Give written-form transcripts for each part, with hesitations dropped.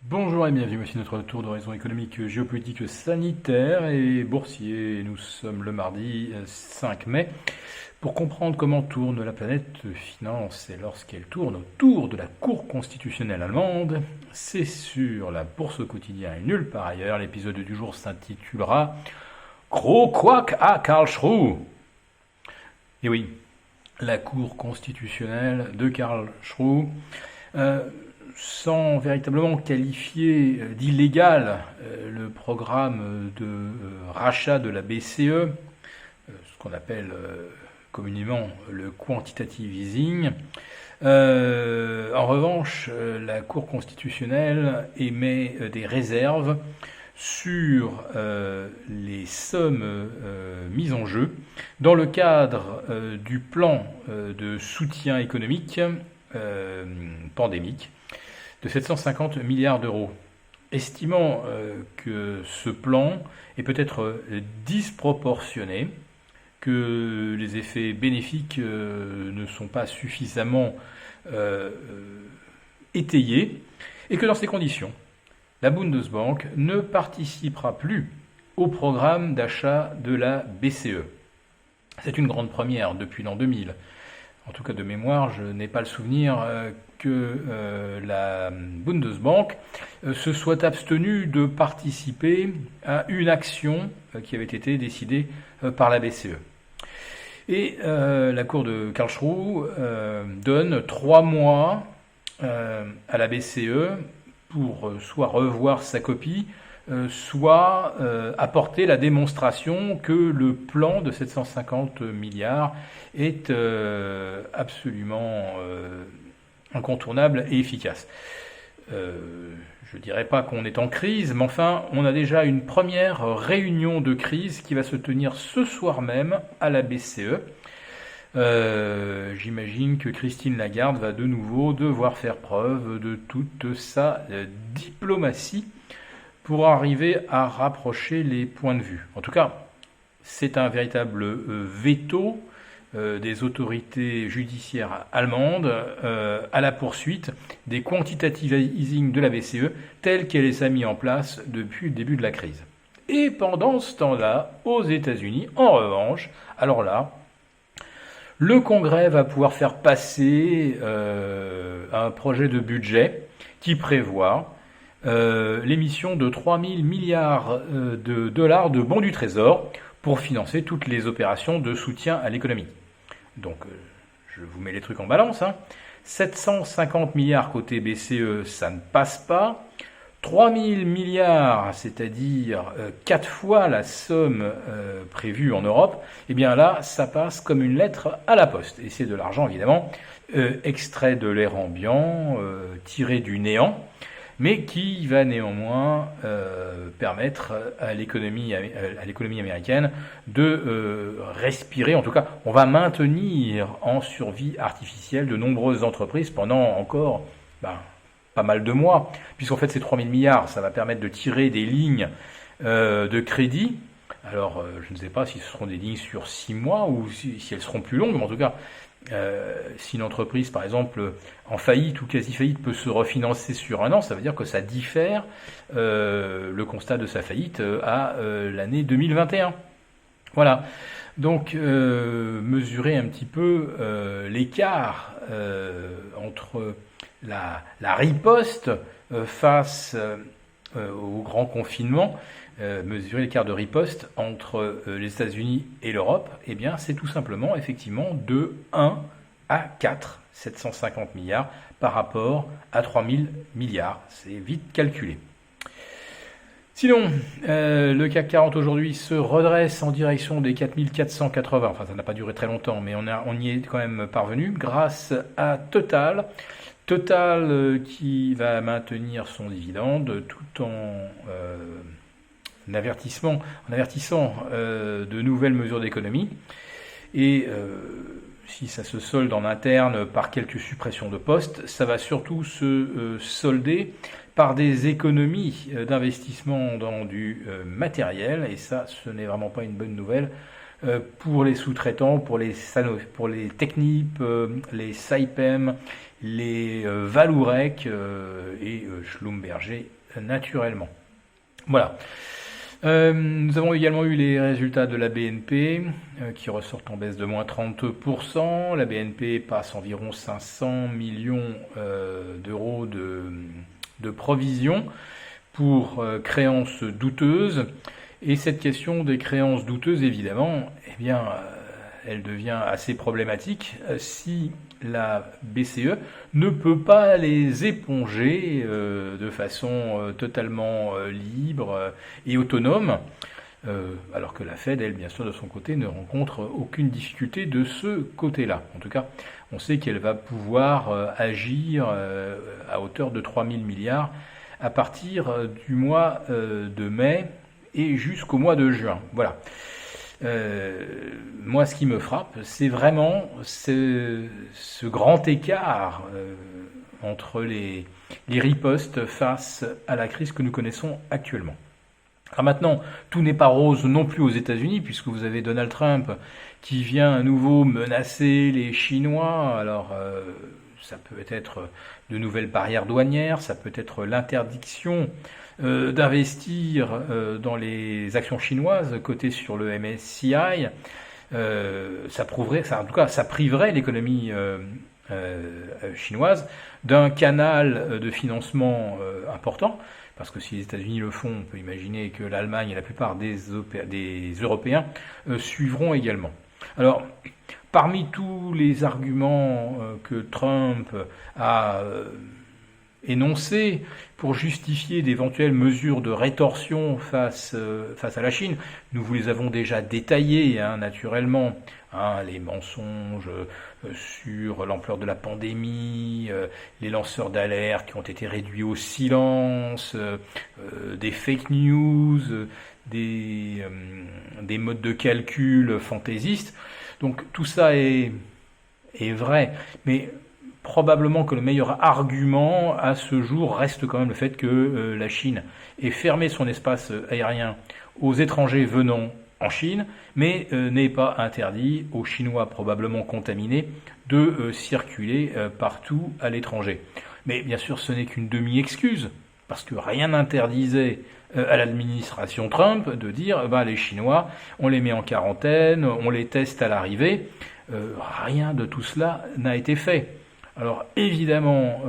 Bonjour et bienvenue, voici notre tour d'horizon économique, géopolitique, sanitaire et boursier. Nous sommes le mardi 5 mai pour comprendre comment tourne la planète finance et lorsqu'elle tourne autour de la Cour constitutionnelle allemande. C'est sur la bourse au quotidien et nulle part ailleurs. L'épisode du jour s'intitulera Gros couac à Karlsruhe. Et oui, la Cour constitutionnelle de Karlsruhe. Sans véritablement qualifier d'illégal le programme de rachat de la BCE, ce qu'on appelle communément le quantitative easing. En revanche, la Cour constitutionnelle émet des réserves sur les sommes mises en jeu dans le cadre du plan de soutien économique pandémique de 750 milliards d'euros, estimant que ce plan est peut-être disproportionné, que les effets bénéfiques ne sont pas suffisamment étayés, et que dans ces conditions, la Bundesbank ne participera plus au programme d'achat de la BCE. C'est une grande première depuis l'an 2000. En tout cas de mémoire, je n'ai pas le souvenir que la Bundesbank se soit abstenue de participer à une action qui avait été décidée par la BCE. Et la Cour de Karlsruhe donne 3 mois à la BCE pour soit revoir sa copie, soit apporter la démonstration que le plan de 750 milliards est absolument incontournable et efficace. Je ne dirais pas qu'on est en crise, mais enfin, on a déjà une première réunion de crise qui va se tenir ce soir même à la BCE. J'imagine que Christine Lagarde va de nouveau devoir faire preuve de toute sa diplomatie pour arriver à rapprocher les points de vue. En tout cas, c'est un véritable veto des autorités judiciaires allemandes à la poursuite des quantitative easing de la BCE telle qu'elle les a mis en place depuis le début de la crise. Et pendant ce temps-là, aux États-Unis, en revanche, alors là, le Congrès va pouvoir faire passer un projet de budget qui prévoit l'émission de 3 000 milliards de dollars de bons du Trésor pour financer toutes les opérations de soutien à l'économie. Donc, je vous mets les trucs en balance. 750 milliards côté BCE, ça ne passe pas. 3 000 milliards, c'est-à-dire 4 fois la somme prévue en Europe, eh bien là, ça passe comme une lettre à la poste. Et c'est de l'argent, évidemment, extrait de l'air ambiant, tiré du néant, mais qui va néanmoins permettre à l'économie américaine de respirer. En tout cas, on va maintenir en survie artificielle de nombreuses entreprises pendant encore pas mal de mois, puisqu'en fait ces 3 000 milliards, ça va permettre de tirer des lignes de crédit. Alors, je ne sais pas si ce seront des lignes sur 6 mois ou si elles seront plus longues, mais en tout cas, si une entreprise, par exemple, en faillite ou quasi faillite, peut se refinancer sur un an, ça veut dire que ça diffère le constat de sa faillite à l'année 2021. Voilà. Donc, mesurer un petit peu l'écart entre la riposte face au grand confinement, mesurer l'écart de riposte entre les États-Unis et l'Europe, eh bien, c'est tout simplement, effectivement, de 1 à 4, 750 milliards par rapport à 3 000 milliards. C'est vite calculé. Sinon, le CAC 40 aujourd'hui se redresse en direction des 4 480. Enfin, ça n'a pas duré très longtemps, mais on y est quand même parvenu grâce à Total. Total qui va maintenir son dividende tout en avertissant de nouvelles mesures d'économie. Et si ça se solde en interne par quelques suppressions de postes, ça va surtout se solder par des économies d'investissement dans du matériel. Et ça, ce n'est vraiment pas une bonne nouvelle pour les sous-traitants, pour les Technip, les Saipem, les Vallourec et Schlumberger naturellement. Voilà. Nous avons également eu les résultats de la BNP qui ressortent en baisse de moins 30%. La BNP passe environ 500 millions d'euros de provisions pour créances douteuses. Et cette question des créances douteuses, évidemment, eh bien, elle devient assez problématique si la BCE ne peut pas les éponger de façon totalement libre et autonome, alors que la Fed, elle, bien sûr, de son côté, ne rencontre aucune difficulté de ce côté-là. En tout cas, on sait qu'elle va pouvoir agir à hauteur de 3 000 milliards à partir du mois de mai et jusqu'au mois de juin. Voilà. Moi, ce qui me frappe, c'est vraiment ce grand écart entre les ripostes face à la crise que nous connaissons actuellement. Alors maintenant, tout n'est pas rose non plus aux États-Unis, puisque vous avez Donald Trump qui vient à nouveau menacer les Chinois. Alors, ça peut être de nouvelles barrières douanières, ça peut être l'interdiction d'investir dans les actions chinoises cotées sur le MSCI. Ça priverait l'économie chinoise d'un canal de financement important, parce que si les États-Unis le font, on peut imaginer que l'Allemagne et la plupart des Européens suivront également. Alors, parmi tous les arguments que Trump a énoncés pour justifier d'éventuelles mesures de rétorsion face à la Chine, nous vous les avons déjà détaillés, naturellement, les mensonges sur l'ampleur de la pandémie, les lanceurs d'alerte qui ont été réduits au silence, des fake news, des modes de calcul fantaisistes. Donc tout ça est vrai, mais probablement que le meilleur argument à ce jour reste quand même le fait que la Chine ait fermé son espace aérien aux étrangers venant en Chine, mais n'est pas interdit aux Chinois probablement contaminés de circuler partout à l'étranger. Mais bien sûr, ce n'est qu'une demi-excuse, parce que rien n'interdisait à l'administration Trump de dire les Chinois, on les met en quarantaine, on les teste à l'arrivée. Rien de tout cela n'a été fait. Alors évidemment,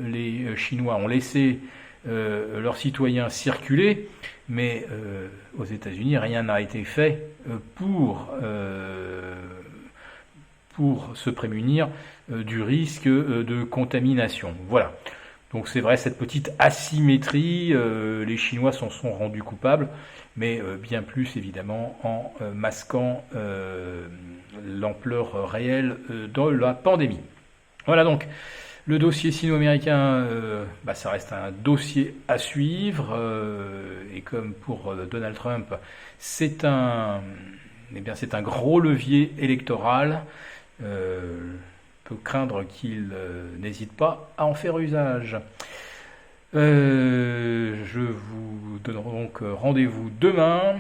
les Chinois ont laissé leurs citoyens circuler, mais aux États-Unis, rien n'a été fait pour se prémunir du risque de contamination. Voilà. Donc c'est vrai, cette petite asymétrie, les Chinois s'en sont rendus coupables, mais bien plus évidemment en masquant l'ampleur réelle de la pandémie. Voilà donc, le dossier sino-américain, ça reste un dossier à suivre, et comme pour Donald Trump, c'est un gros levier électoral. Peut craindre qu'il n'hésite pas à en faire usage. Je vous donne donc rendez-vous demain.